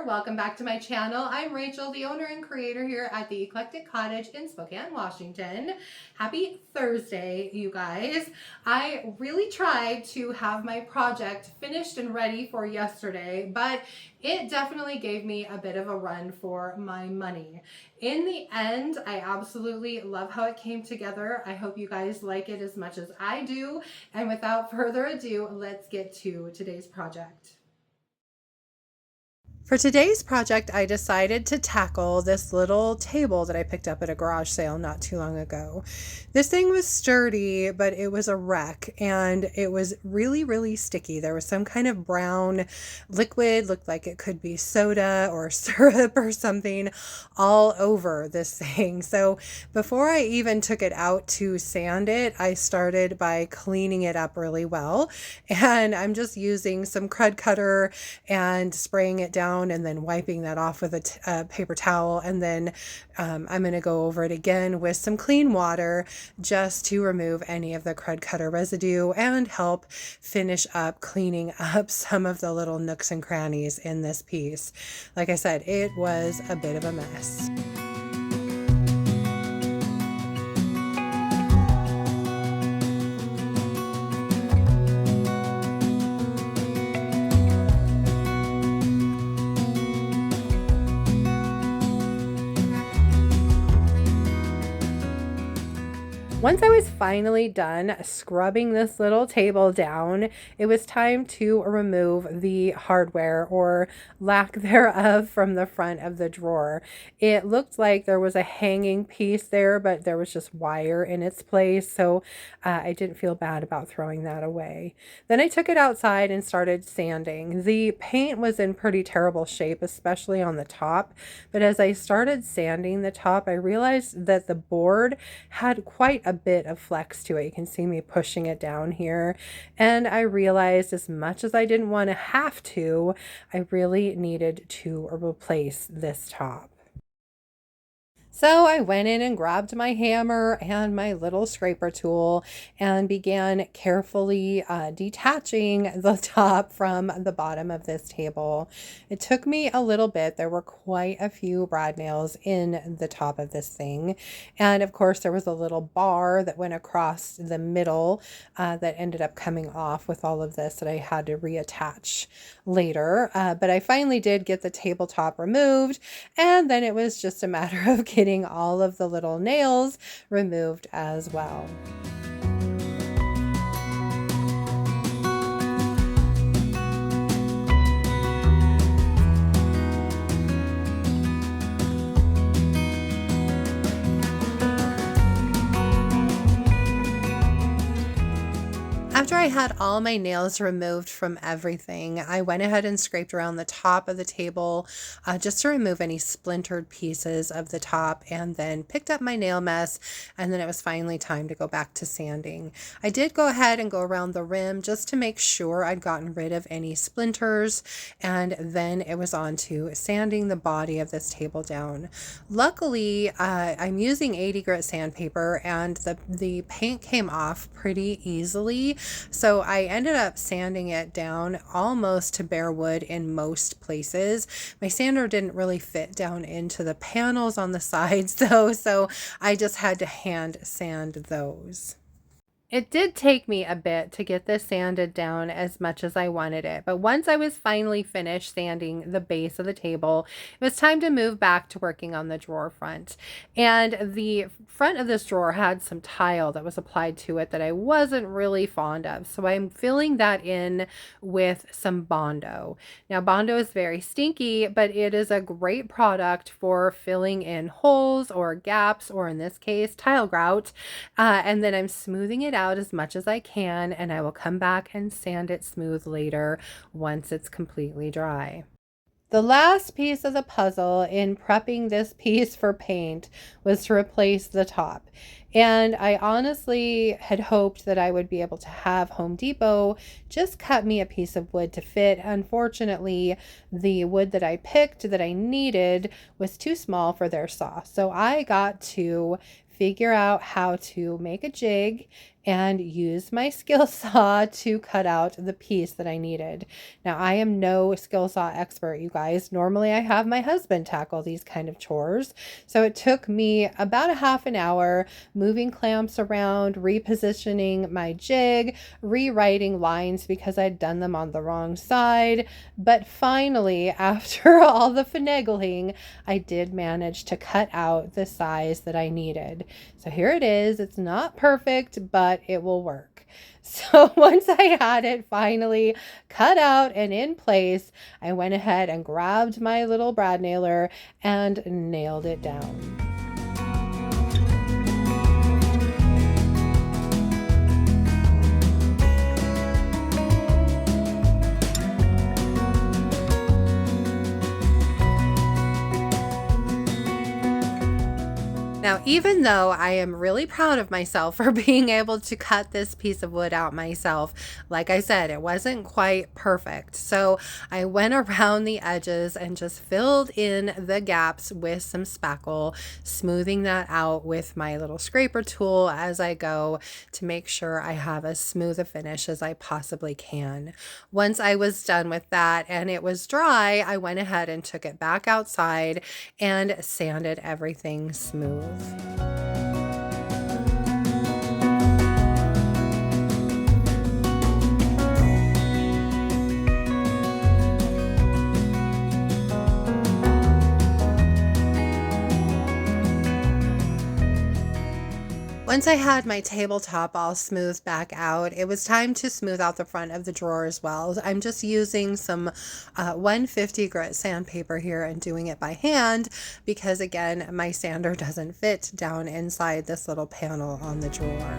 there. Welcome back to my channel. I'm Rachel, the owner and creator here at the Eclectic Cottage in Spokane, Washington. Happy Thursday, you guys. I really tried to have my project finished and ready for yesterday, but it definitely gave me a bit of a run for my money. In the end, I absolutely love how it came together. I hope you guys like it as much as I do. And without further ado, let's get to today's project. For today's project, I decided to tackle this little table that I picked up at a garage sale not too long ago. This thing was sturdy, but it was a wreck, and it was really, really sticky. There was some kind of brown liquid, looked like it could be soda or syrup or something, all over this thing. So before I even took it out to sand it, I started by cleaning it up really well. And I'm just using some Krud Kutter and spraying it down and then wiping that off with a paper towel. And then I'm going to go over it again with some clean water just to remove any of the Krud Kutter residue and help finish up cleaning up some of the little nooks and crannies in this piece. Like I said, it was a bit of a mess. Once I was finally done scrubbing this little table down, it was time to remove the hardware or lack thereof from the front of the drawer. It looked like there was a hanging piece there, but there was just wire in its place, so I didn't feel bad about throwing that away. Then I took it outside and started sanding. The paint was in pretty terrible shape, especially on the top, but as I started sanding the top, I realized that the board had quite a bit of flex to it. You can see me pushing it down here, and I realized as much as I didn't want to have to, I really needed to replace this top. So I went in and grabbed my hammer and my little scraper tool and began carefully detaching the top from the bottom of this table. It took me a little bit. There were quite a few brad nails in the top of this thing. And of course, there was a little bar that went across the middle that ended up coming off with all of this that I had to reattach later. But I finally did get the tabletop removed, and then it was just a matter of getting all of the little nails removed as well. After I had all my nails removed from everything, I went ahead and scraped around the top of the table just to remove any splintered pieces of the top, and then picked up my nail mess, and then it was finally time to go back to sanding. I did go ahead and go around the rim just to make sure I'd gotten rid of any splinters, and then it was on to sanding the body of this table down. Luckily, I'm using 80 grit sandpaper, and the paint came off pretty easily. So I ended up sanding it down almost to bare wood in most places. My sander didn't really fit down into the panels on the sides though, so I just had to hand sand those. It did take me a bit to get this sanded down as much as I wanted it, but once I was finally finished sanding the base of the table, it was time to move back to working on the drawer front. And the front of this drawer had some tile that was applied to it that I wasn't really fond of, so I'm filling that in with some Bondo. Now, Bondo is very stinky, but it is a great product for filling in holes or gaps, or in this case, tile grout, and then I'm smoothing it out as much as I can, and I will come back and sand it smooth later once it's completely dry. The last piece of the puzzle in prepping this piece for paint was to replace the top. And I honestly had hoped that I would be able to have Home Depot just cut me a piece of wood to fit. Unfortunately, the wood that I picked that I needed was too small for their saw. So I got to figure out how to make a jig and used my skill saw to cut out the piece that I needed. Now, I am no skill saw expert, you guys. Normally, I have my husband tackle these kind of chores. So it took me about a half an hour moving clamps around, repositioning my jig, rewriting lines because I'd done them on the wrong side. But finally, after all the finagling, I did manage to cut out the size that I needed. So here it is. It's not perfect, but it will work. So once I had it finally cut out and in place, I went ahead and grabbed my little brad nailer and nailed it down. Now, even though I am really proud of myself for being able to cut this piece of wood out myself, like I said, it wasn't quite perfect. So I went around the edges and just filled in the gaps with some spackle, smoothing that out with my little scraper tool as I go to make sure I have as smooth a finish as I possibly can. Once I was done with that and it was dry, I went ahead and took it back outside and sanded everything smooth. Once I had my tabletop all smoothed back out, it was time to smooth out the front of the drawer as well. I'm just using some 150 grit sandpaper here and doing it by hand because, again, my sander doesn't fit down inside this little panel on the drawer.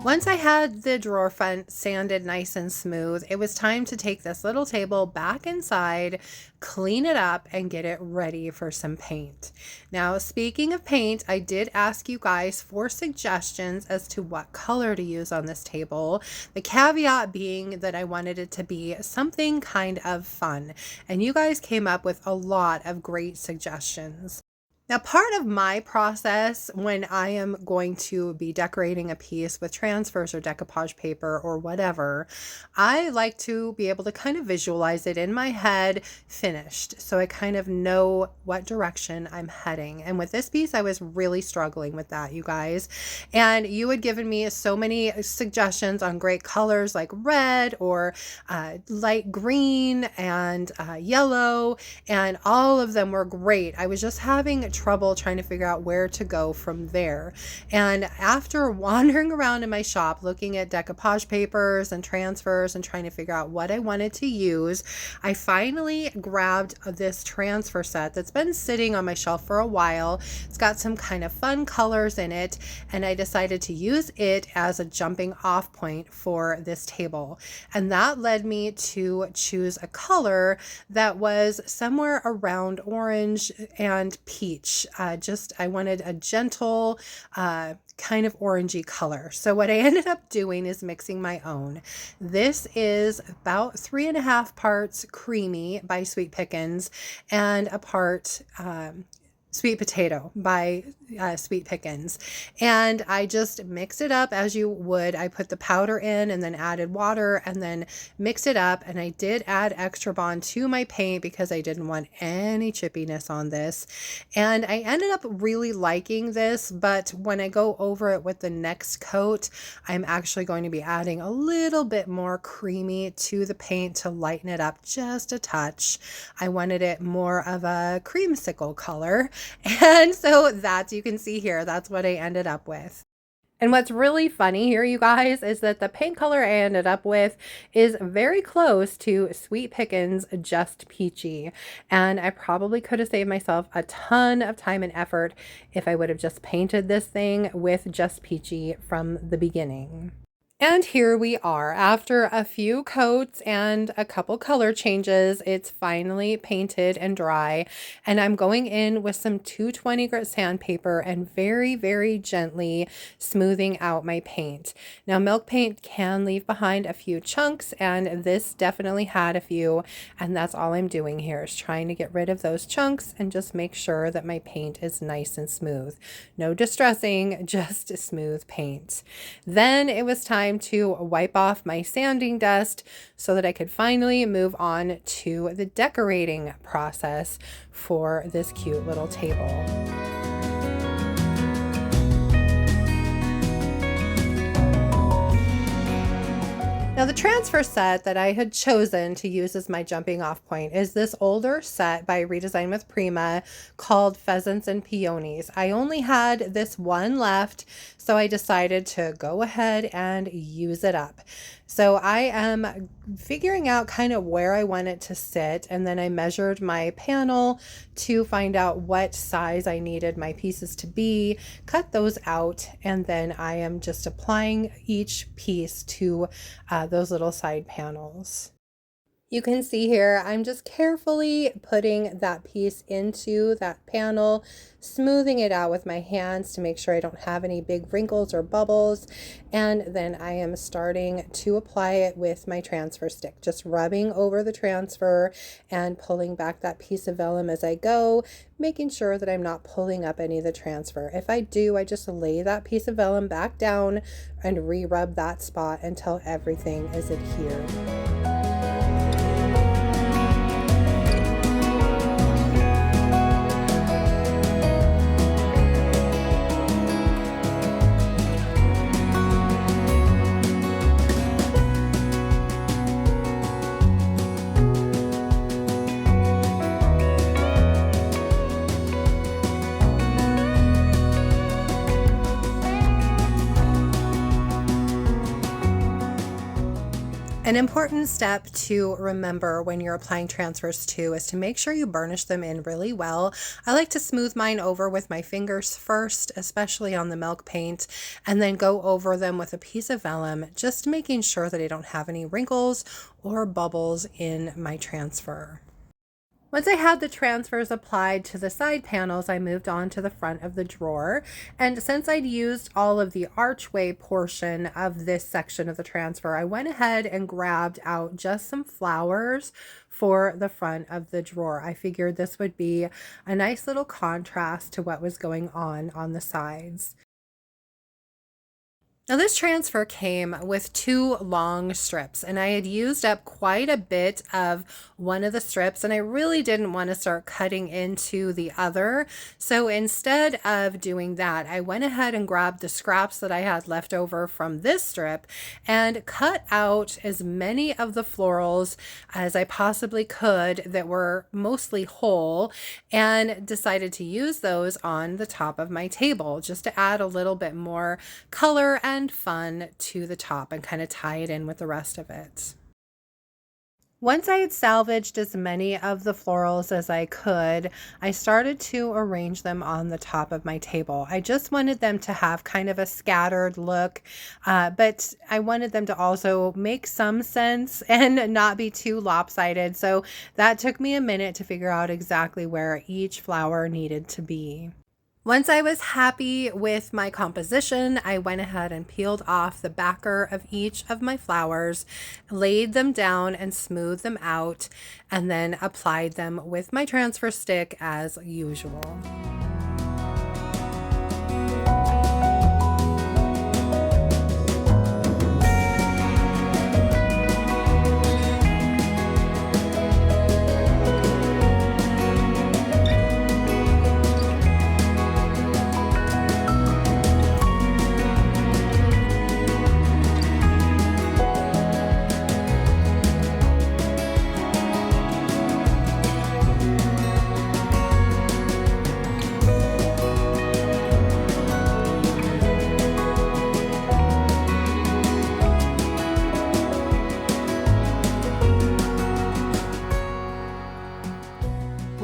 Once I had the drawer front sanded nice and smooth, it was time to take this little table back inside, clean it up, and get it ready for some paint. Now, speaking of paint, I did ask you guys for suggestions as to what color to use on this table. The caveat being that I wanted it to be something kind of fun, and you guys came up with a lot of great suggestions. Now, part of my process when I am going to be decorating a piece with transfers or decoupage paper or whatever, I like to be able to kind of visualize it in my head finished, so I kind of know what direction I'm heading. And with this piece, I was really struggling with that, you guys. And you had given me so many suggestions on great colors like red or light green and yellow, and all of them were great. I was just having trouble trying to figure out where to go from there. And after wandering around in my shop looking at decoupage papers and transfers and trying to figure out what I wanted to use, I finally grabbed this transfer set that's been sitting on my shelf for a while. It's got some kind of fun colors in it, and I decided to use it as a jumping off point for this table. And that led me to choose a color that was somewhere around orange and peach. I wanted a gentle kind of orangey color. So what I ended up doing is mixing my own. This is about 3.5 parts creamy by Sweet Pickins and a part sweet potato by Sweet Pickins. And I just mix it up as you would. I put the powder in and then added water and then mix it up. And I did add Extra Bond to my paint because I didn't want any chippiness on this. And I ended up really liking this, but when I go over it with the next coat, I'm actually going to be adding a little bit more creamy to the paint to lighten it up just a touch. I wanted it more of a creamsicle color. And so you can see here, that's what I ended up with. And what's really funny here, you guys, is that the paint color I ended up with is very close to Sweet Pickins Just Peachy. And I probably could have saved myself a ton of time and effort if I would have just painted this thing with Just Peachy from the beginning. And here we are. After a few coats and a couple color changes, it's finally painted and dry. And I'm going in with some 220 grit sandpaper and very, very gently smoothing out my paint. Now, milk paint can leave behind a few chunks, and this definitely had a few. And that's all I'm doing here is trying to get rid of those chunks and just make sure that my paint is nice and smooth. No distressing, just smooth paint. Then it was time to wipe off my sanding dust so that I could finally move on to the decorating process for this cute little table. Now, the transfer set that I had chosen to use as my jumping off point is this older set by Redesign with Prima called Pheasants and Peonies. I only had this one left, so I decided to go ahead and use it up. So I am figuring out kind of where I want it to sit, and then I measured my panel to find out what size I needed my pieces to be, cut those out, and then I am just applying each piece to those little side panels. You can see here, I'm just carefully putting that piece into that panel, smoothing it out with my hands to make sure I don't have any big wrinkles or bubbles. And then I am starting to apply it with my transfer stick, just rubbing over the transfer and pulling back that piece of vellum as I go, making sure that I'm not pulling up any of the transfer. If I do, I just lay that piece of vellum back down and re-rub that spot until everything is adhered. An important step to remember when you're applying transfers too is to make sure you burnish them in really well. I like to smooth mine over with my fingers first, especially on the milk paint, and then go over them with a piece of vellum, just making sure that I don't have any wrinkles or bubbles in my transfer. Once I had the transfers applied to the side panels, I moved on to the front of the drawer. And since I'd used all of the archway portion of this section of the transfer, I went ahead and grabbed out just some flowers for the front of the drawer. I figured this would be a nice little contrast to what was going on the sides. Now, this transfer came with two long strips, and I had used up quite a bit of one of the strips, and I really didn't want to start cutting into the other. So instead of doing that, I went ahead and grabbed the scraps that I had left over from this strip and cut out as many of the florals as I possibly could that were mostly whole, and decided to use those on the top of my table just to add a little bit more color and fun to the top and kind of tie it in with the rest of it. Once I had salvaged as many of the florals as I could, I started to arrange them on the top of my table. I just wanted them to have kind of a scattered look, but I wanted them to also make some sense and not be too lopsided. So that took me a minute to figure out exactly where each flower needed to be. Once I was happy with my composition, I went ahead and peeled off the backer of each of my flowers, laid them down and smoothed them out, and then applied them with my transfer stick as usual.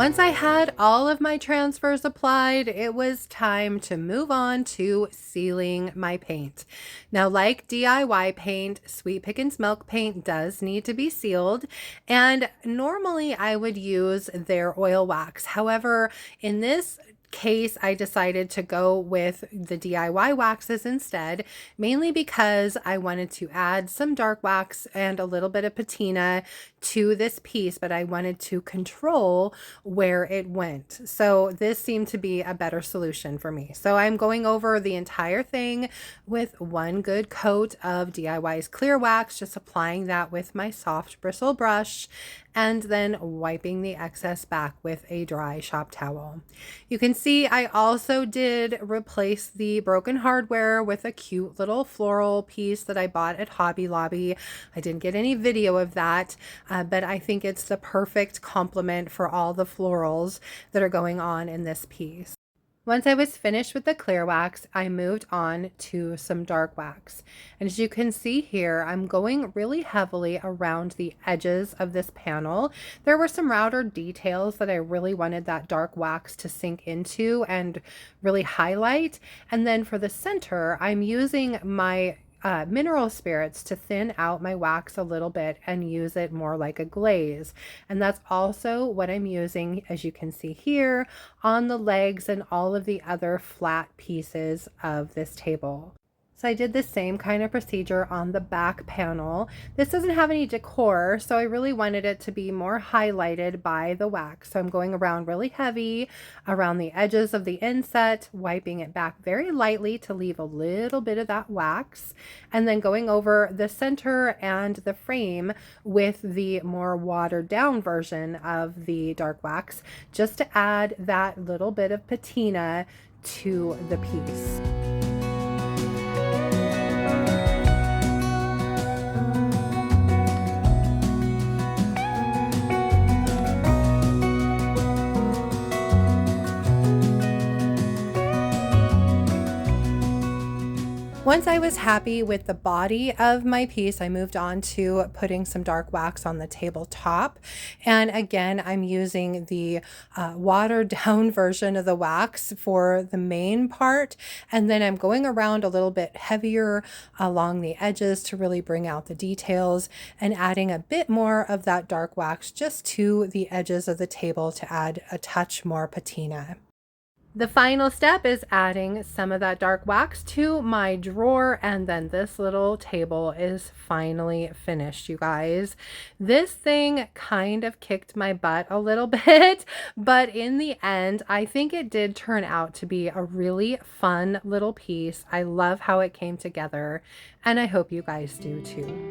Once I had all of my transfers applied, it was time to move on to sealing my paint. Now, like DIY paint, Sweet Pickins Milk paint does need to be sealed, and normally I would use their oil wax. However, in this case, I decided to go with the DIY waxes instead, mainly because I wanted to add some dark wax and a little bit of patina to this piece, but I wanted to control where it went. So this seemed to be a better solution for me. So I'm going over the entire thing with one good coat of DIY's clear wax, just applying that with my soft bristle brush, and then wiping the excess back with a dry shop towel. You can see I also did replace the broken hardware with a cute little floral piece that I bought at Hobby Lobby. I didn't get any video of that, but I think it's the perfect complement for all the florals that are going on in this piece. Once I was finished with the clear wax, I moved on to some dark wax. And as you can see here, I'm going really heavily around the edges of this panel. There were some router details that I really wanted that dark wax to sink into and really highlight. And then for the center, I'm using my mineral spirits to thin out my wax a little bit and use it more like a glaze. And that's also what I'm using, as you can see here, on the legs and all of the other flat pieces of this table. So I did the same kind of procedure on the back panel. This doesn't have any decor, so I really wanted it to be more highlighted by the wax. So I'm going around really heavy around the edges of the inset, wiping it back very lightly to leave a little bit of that wax, and then going over the center and the frame with the more watered down version of the dark wax, just to add that little bit of patina to the piece. Once I was happy with the body of my piece, I moved on to putting some dark wax on the tabletop. And again, I'm using the watered down version of the wax for the main part. And then I'm going around a little bit heavier along the edges to really bring out the details, and adding a bit more of that dark wax just to the edges of the table to add a touch more patina. The final step is adding some of that dark wax to my drawer, and then this little table is finally finished, you guys. This thing kind of kicked my butt a little bit, but in the end, I think it did turn out to be a really fun little piece. I love how it came together, and I hope you guys do too.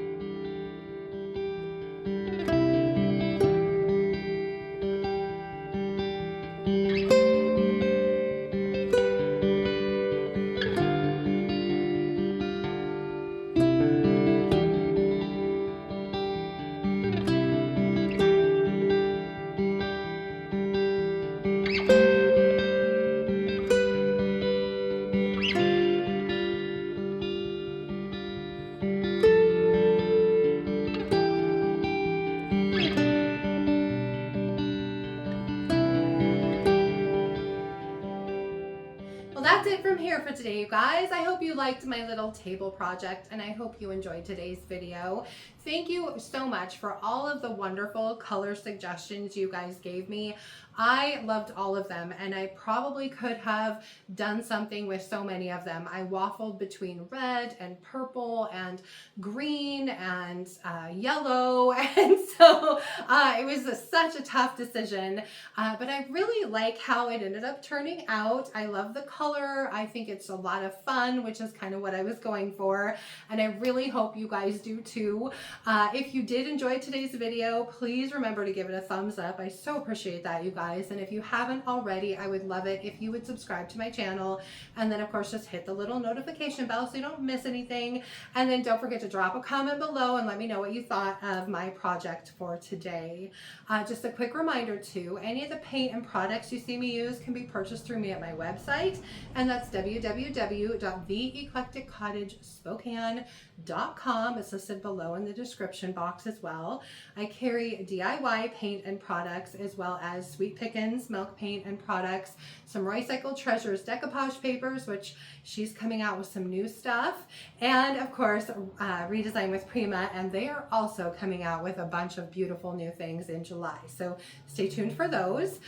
That's it from here for today, you guys. I hope you liked my little table project, and I hope you enjoyed today's video. Thank you so much for all of the wonderful color suggestions you guys gave me. I loved all of them, and I probably could have done something with so many of them. I waffled between red and purple and green and yellow, and so it was such a tough decision, but I really like how it ended up turning out. I love the color. I think it's a lot of fun, which is kind of what I was going for, and I really hope you guys do too. If you did enjoy today's video, please remember to give it a thumbs up. I so appreciate that, you guys. And if you haven't already, I would love it if you would subscribe to my channel, and then of course just hit the little notification bell so you don't miss anything. And then don't forget to drop a comment below and let me know what you thought of my project for today. Just a quick reminder too, any of the paint and products you see me use can be purchased through me at my website, and that's www.theeclecticcottagespokane.com. It's listed below in the description box as well. I carry DIY paint and products, as well as Sweet Pickins Milk paint and products, some Recycled Treasures decoupage papers, which she's coming out with some new stuff, and of course Redesign with Prima, and they are also coming out with a bunch of beautiful new things in July, so stay tuned for those.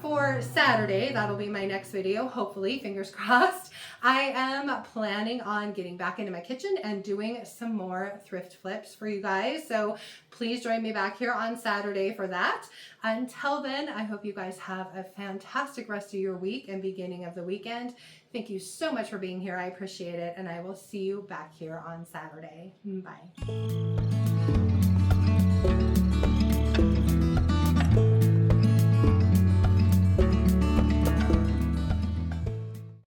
For Saturday, that'll be my next video, hopefully, fingers crossed. I am planning on getting back into my kitchen and doing some more thrift flips for you guys, so please join me back here on Saturday for that. Until then, I hope you guys have a fantastic rest of your week and beginning of the weekend. Thank you so much for being here. I appreciate it, and I will see you back here on Saturday. Bye.